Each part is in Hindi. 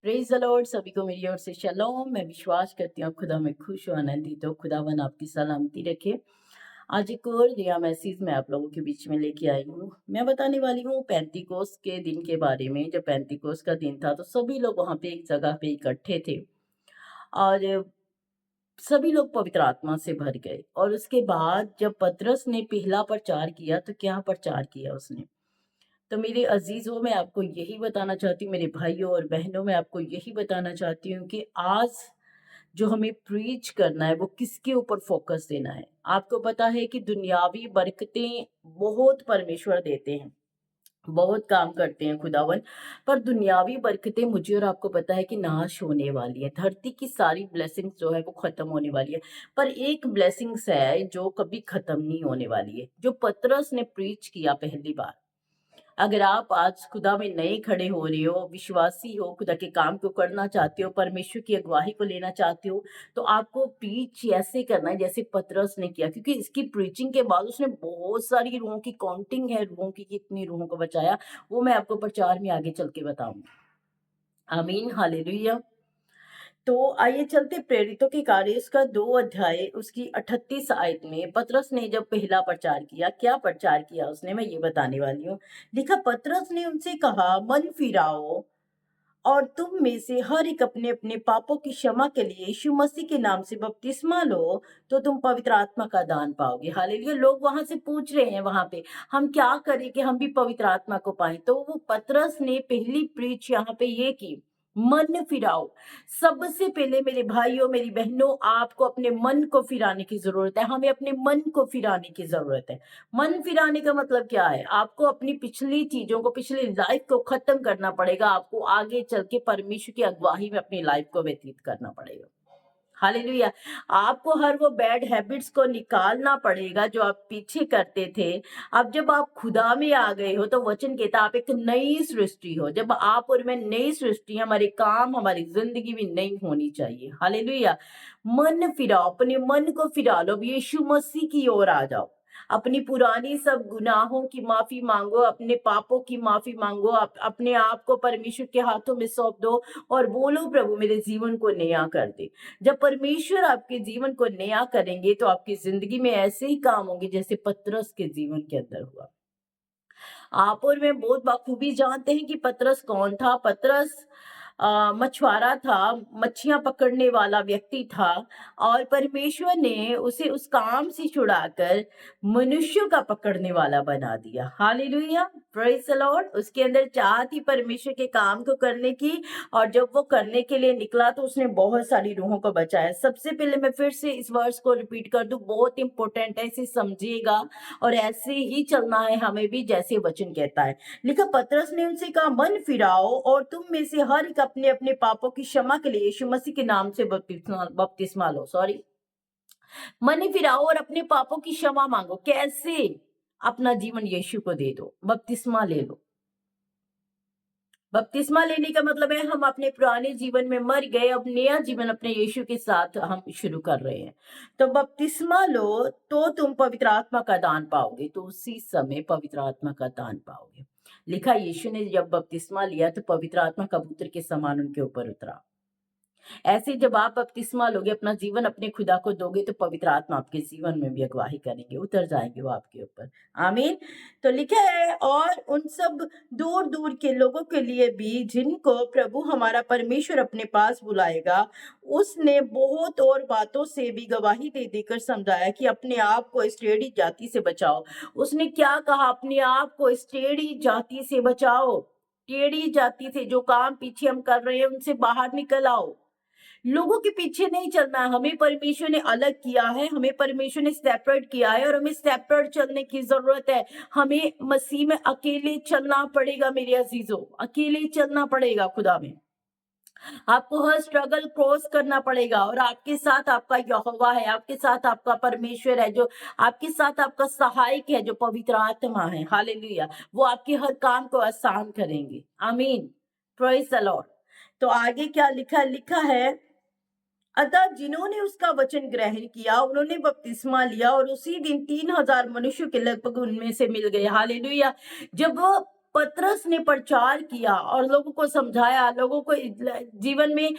Praise the Lord. सभी को मेरी ओर से शलोम। मैं विश्वास करती हूँ आप खुदा में खुश हो, आनंदित हो। खुदावन आपकी सलामती रखे। आज एक और नया मैसेज मैं आप लोगों के बीच में लेके आई हूँ। मैं बताने वाली हूँ पेंतिकोस के दिन के बारे में। जब पेंतिकोस का दिन था तो सभी लोग वहाँ पे एक जगह पे इकट्ठे थे और सभी लोग पवित्र आत्मा से भर गए। और उसके बाद जब पतरस ने पहला प्रचार किया तो क्या प्रचार किया उसने। तो मेरे अजीजों, मैं आपको यही बताना चाहती हूँ, मेरे भाइयों और बहनों, मैं आपको यही बताना चाहती हूँ कि आज जो हमें प्रीच करना है वो किसके ऊपर फोकस देना है। आपको पता है कि दुनियावी बरकतें बहुत परमेश्वर देते हैं, बहुत काम करते हैं खुदावन, पर दुनियावी बरकतें मुझे और आपको पता है कि नाश होने वाली है। धरती की सारी ब्लेसिंग्स जो है वो खत्म होने वाली है, पर एक ब्लेसिंग्स है जो कभी खत्म नहीं होने वाली है, जो पतरस ने प्रीच किया पहली बार। अगर आप आज खुदा में नए खड़े हो रहे हो, विश्वासी हो, खुदा के काम को करना चाहते हो, परमेश्वर की अगुवाई को लेना चाहते हो, तो आपको प्रीच ऐसे करना है जैसे पतरस ने किया। क्योंकि इसकी प्रीचिंग के बाद उसने बहुत सारी रूहों की काउंटिंग है, रूहों की कितनी रूहों को बचाया, वो मैं आपको प्रचार में आगे चल के बताऊंगी। आमीन, हालेलुया। तो आइए चलते प्रेरितों के कार्य उसका 2 अध्याय उसकी 38 आयत में पतरस ने जब पहला प्रचार किया, क्या प्रचार किया उसने, मैं ये बताने वाली हूँ। लिखा, पतरस ने उनसे कहा, मन फिराओ और तुम में से हर एक अपने अपने पापों की क्षमा के लिए यीशु मसीह के नाम से बपतिस्मा लो, तो तुम पवित्र आत्मा का दान पाओगे। हालेलुया। लोग वहां से पूछ रहे हैं वहां पे, हम क्या करें कि हम भी पवित्र आत्मा को पाएं। तो वो पतरस ने पहली प्रीच यहाँ पे ये की, मन फिराओ। सबसे पहले मेरे भाइयों, मेरी बहनों, आपको अपने मन को फिराने की जरूरत है। हमें अपने मन को फिराने की जरूरत है। मन फिराने का मतलब क्या है? आपको अपनी पिछली चीजों को, पिछली लाइफ को खत्म करना पड़ेगा। आपको आगे चल के परमेश्वर की अगुवाई में अपनी लाइफ को व्यतीत करना पड़ेगा। हालेलुया। आपको हर वो बैड हैबिट्स को निकालना पड़ेगा जो आप पीछे करते थे। अब जब आप खुदा में आ गए हो तो वचन कहता आप एक नई सृष्टि हो। जब आप और मैं नई सृष्टि, हमारे काम, हमारी जिंदगी भी नई होनी चाहिए। हालेलुया। मन फिराओ, अपने मन को फिरा लो, अब यीशु मसीह की ओर आ जाओ। अपनी पुरानी सब गुनाहों की माफी मांगो, अपने पापों की माफी मांगो, अपने आप को परमेश्वर के हाथों में सौंप दो और बोलो, प्रभु मेरे जीवन को नया कर दे। जब परमेश्वर आपके जीवन को नया करेंगे तो आपकी जिंदगी में ऐसे ही काम होंगे जैसे पतरस के जीवन के अंदर हुआ। आप और मैं बहुत बखूबी जानते हैं कि पतरस कौन था। पतरस मछुआरा था, मच्छियां पकड़ने वाला व्यक्ति था, और परमेश्वर ने उसे उस काम से छुड़ाकर मनुष्यों का पकड़ने वाला बना दिया। Hallelujah, praise the Lord. उसके अंदर चाह थी परमेश्वर के काम को करने की, और जब वो करने के लिए निकला तो उसने बहुत सारी रूहों को बचाया। सबसे पहले मैं फिर से इस वर्स को रिपीट कर दूं, बहुत इंपॉर्टेंट है, इसे समझिएगा और ऐसे ही चलना है हमें भी जैसे वचन कहता है। लिखा, पतरस ने उनसे कहा, मन फिराओ और तुम में से हर एक अपने अपने पापों की क्षमा के लिए यीशु मसीह के नाम से बपतिस्मा लो। सॉरी, मन फिराओ और अपने पापों की क्षमा मांगो। कैसे? अपना जीवन यीशु को दे दो, बपतिस्मा ले लो। बपतिस्मा लेने का मतलब है हम अपने पुराने जीवन में मर गए, अब नया जीवन अपने यीशु के साथ हम शुरू कर रहे हैं। तो बपतिस्मा लो तो तुम पवित्र आत्मा का दान पाओगे। तो उसी समय पवित्र आत्मा का दान पाओगे। लिखा, यीशु ने जब बपतिस्मा लिया तो पवित्र आत्मा कबूतर के समान उनके ऊपर उतरा। ऐसे जब आप बपतिस्मा लोगे, अपना जीवन अपने खुदा को दोगे, तो पवित्र आत्मा आपके जीवन में भी अगुवाही करेंगे, उतर जाएंगे वो आपके ऊपर। आमीन। तो लिखा है, और उन सब दूर दूर के लोगों के लिए भी जिनको प्रभु हमारा परमेश्वर अपने पास बुलाएगा, उसने बहुत और बातों से भी गवाही दे देकर समझाया कि अपने आप को इस टेढ़ी जाति से बचाओ। उसने क्या कहा? अपने आप को इस टेढ़ी जाति से बचाओ। टेढ़ी जाति से, जो काम पीछे हम कर रहे हैं उनसे बाहर निकल आओ। लोगों के पीछे नहीं चलना है। हमें परमेश्वर ने अलग किया है, हमें परमेश्वर ने सेपरेट किया है और हमें सेपरेट चलने की जरूरत है। हमें मसीह में अकेले चलना पड़ेगा मेरे अजीजों, अकेले चलना पड़ेगा खुदा में। आपको हर स्ट्रगल क्रॉस करना पड़ेगा, और आपके साथ आपका यहोवा है, आपके साथ आपका परमेश्वर है, जो आपके साथ आपका सहायक है, जो पवित्र आत्मा है। हालेलुया। वो आपके हर काम को आसान करेंगे। आमीन, प्रेज द लॉर्ड। तो आगे क्या लिखा लिखा है, अतः जिन्होंने उसका वचन ग्रहण किया उन्होंने बपतिस्मा लिया, और उसी दिन 3,000 मनुष्यों के लगभग उनमें से मिल गए। हालेलुया। जब पतरस ने प्रचार किया और लोगों को समझाया, लोगों को जीवन में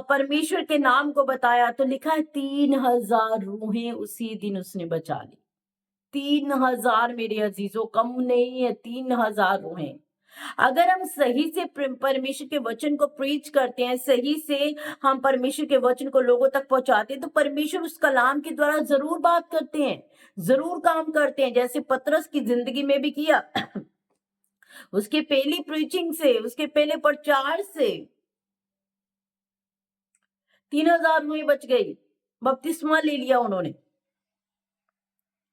परमेश्वर के नाम को बताया, तो लिखा है 3,000 रूहें उसी दिन उसने बचा ली। 3,000 मेरे अजीजों, कम नहीं है, 3,000 रूहें। अगर हम सही से परमेश्वर के वचन को प्रीच करते हैं, सही से हम परमेश्वर के वचन को लोगों तक पहुंचाते हैं, तो परमेश्वर उस कलाम के द्वारा जरूर बात करते हैं, जरूर काम करते हैं, जैसे पतरस की जिंदगी में भी किया। उसके पहली प्रीचिंग से, उसके पहले प्रचार से 3,000 रूहें बच गई, बपतिस्मा ले लिया उन्होंने।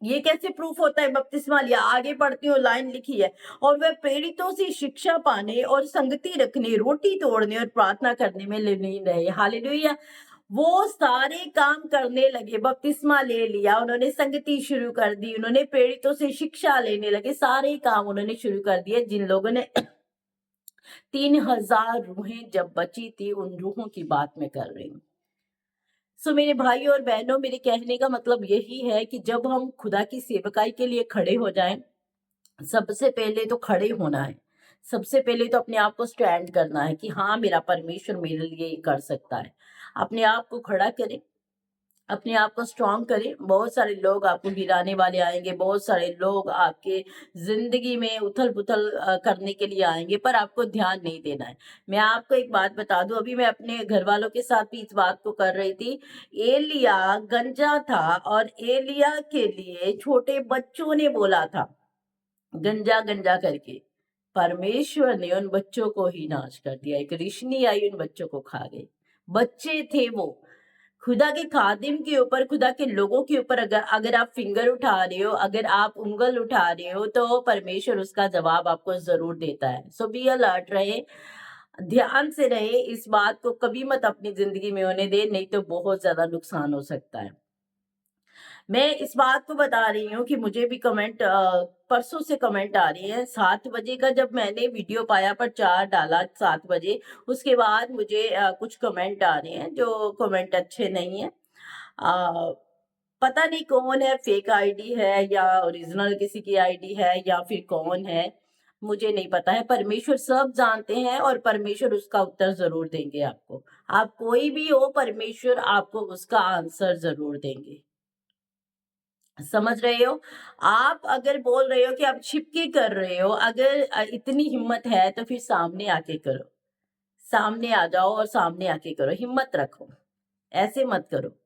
ये कैसे प्रूफ होता है? बपतिस्मा लिया। आगे पढ़ती हूँ, लाइन लिखी है, और वह प्रेरितों से शिक्षा पाने और संगति रखने, रोटी तोड़ने और प्रार्थना करने में लीन रहे। हालेलुया। वो सारे काम करने लगे, बपतिस्मा ले लिया उन्होंने, संगति शुरू कर दी उन्होंने, प्रेरितों से शिक्षा लेने लगे, सारे काम उन्होंने शुरू कर दिए। जिन लोगों ने 3,000 रूहें जब बची थी, उन रूहों की बात मैं कर रही हूँ। सो मेरे भाई और बहनों, मेरे कहने का मतलब यही है कि जब हम खुदा की सेवकाई के लिए खड़े हो जाएं, सबसे पहले तो खड़े होना है। सबसे पहले तो अपने आप को स्टैंड करना है कि हाँ, मेरा परमेश्वर मेरे लिए ये कर सकता है। अपने आप को खड़ा करें, अपने आप को स्ट्रांग करें। बहुत सारे लोग आपको गिराने वाले आएंगे, बहुत सारे लोग आपके जिंदगी में उथल पुथल करने के लिए आएंगे, पर आपको ध्यान नहीं देना है। मैं आपको एक बात बता दूं, अभी मैं अपने घर वालों के साथ भी इस बात को कर रही थी। एलिया गंजा था और एलिया के लिए छोटे बच्चों ने बोला था गंजा गंजा करके, परमेश्वर ने उन बच्चों को ही नाश कर दिया। एक रिश्नी आई, उन बच्चों को खा गई। बच्चे थे वो। खुदा के खादिम के ऊपर, खुदा के लोगों के ऊपर अगर अगर आप फिंगर उठा रहे हो, अगर आप उंगल उठा रहे हो, तो परमेश्वर उसका जवाब आपको जरूर देता है। सो बी अलर्ट रहे, ध्यान से रहे, इस बात को कभी मत अपनी जिंदगी में होने दे, नहीं तो बहुत ज्यादा नुकसान हो सकता है। मैं इस बात को बता रही हूँ कि मुझे भी कमेंट परसों से कमेंट आ रही है। 7 बजे का जब मैंने वीडियो पाया पर 4 डाला 7 बजे, उसके बाद मुझे कुछ कमेंट आ रहे हैं जो कमेंट अच्छे नहीं है। आ, पता नहीं कौन है, फेक आईडी है या ओरिजिनल किसी की आईडी है या फिर कौन है, मुझे नहीं पता है। परमेश्वर सब जानते हैं और परमेश्वर उसका उत्तर जरूर देंगे आपको। आप कोई भी हो, परमेश्वर आपको उसका आंसर जरूर देंगे। समझ रहे हो? आप अगर बोल रहे हो कि आप छिपके कर रहे हो, अगर इतनी हिम्मत है तो फिर सामने आके करो, सामने आ जाओ और सामने आके करो, हिम्मत रखो, ऐसे मत करो।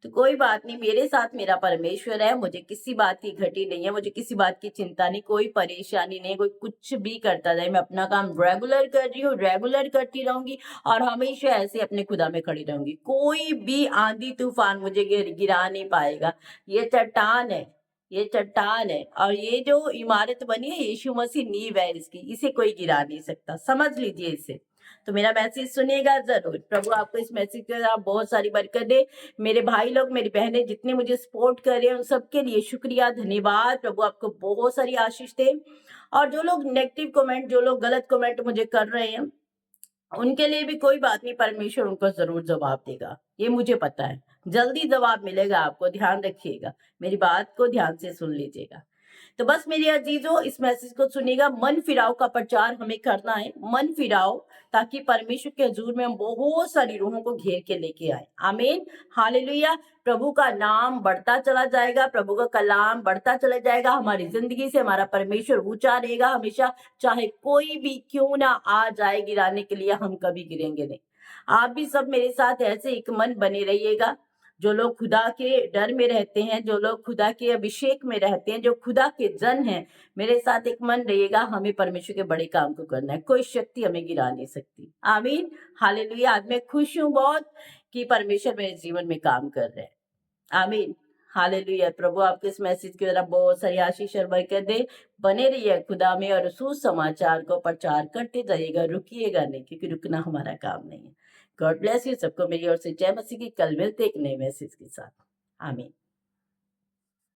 तो कोई बात नहीं, मेरे साथ मेरा परमेश्वर है, मुझे किसी बात की घटी नहीं है, मुझे किसी बात की चिंता नहीं, कोई परेशानी नहीं, कोई कुछ भी करता जाए, मैं अपना काम रेगुलर कर रही हूँ, रेगुलर करती रहूंगी और हमेशा ऐसे अपने खुदा में खड़ी रहूंगी। कोई भी आंधी तूफान मुझे गिरा नहीं पाएगा। ये चट्टान है, ये चट्टान है, और ये जो इमारत बनी है, यीशु मसीह नींव है इसकी, इसे कोई गिरा नहीं सकता। समझ लीजिए इसे। तो मेरा मैसेज सुनिएगा जरूर। प्रभु आपको इस मैसेज के साथ बहुत सारी बरकत दे। मेरे भाई लोग, मेरी बहनें जितने मुझे सपोर्ट कर रहे हैं, उन सबके लिए शुक्रिया, धन्यवाद। प्रभु आपको बहुत सारी आशीष दे। और जो लोग नेगेटिव कमेंट, जो लोग गलत कमेंट मुझे कर रहे हैं, उनके लिए भी कोई बात नहीं, परमेश्वर उनको जरूर जवाब देगा, ये मुझे पता है। जल्दी जवाब मिलेगा आपको, ध्यान रखिएगा, मेरी बात को ध्यान से सुन लीजिएगा। तो बस मेरे अजीजों, इस मैसेज को सुनिएगा। मन फिराव का प्रचार हमें करना है, मन फिराव, ताकि परमेश्वर के हजूर में हम बहुत सारी रूहों को घेर के लेके आए। आमीन, हालेलुया। प्रभु का नाम बढ़ता चला जाएगा, प्रभु का कलाम बढ़ता चला जाएगा। हमारी जिंदगी से हमारा परमेश्वर ऊंचा रहेगा हमेशा, चाहे कोई भी क्यों ना आ जाए गिराने के लिए, हम कभी गिरेंगे नहीं। आप भी सब मेरे साथ ऐसे एक मन बने रहिएगा। जो लोग खुदा के डर में रहते हैं, जो लोग खुदा के अभिषेक में रहते हैं, जो खुदा के जन हैं, मेरे साथ एक मन रहिएगा। हमें परमेश्वर के बड़े काम को करना है, कोई शक्ति हमें गिरा नहीं सकती। आमीन, हालेलुया। आज मैं खुश हूँ बहुत कि परमेश्वर मेरे जीवन में काम कर रहे हैं। आमीन, हालेलुया। प्रभु आपके इस मैसेज की तरफ बहुत सारी आशीष और बरकत दे। बने रहिए खुदा में और सुसमाचार को प्रचार करते जाइएगा, रुकिएगा नहीं, क्योंकि रुकना हमारा काम नहीं है। God bless you. सबको मेरी ओर से जय मसीह की। कल मिलते एक नए मैसेज के साथ। आमीन।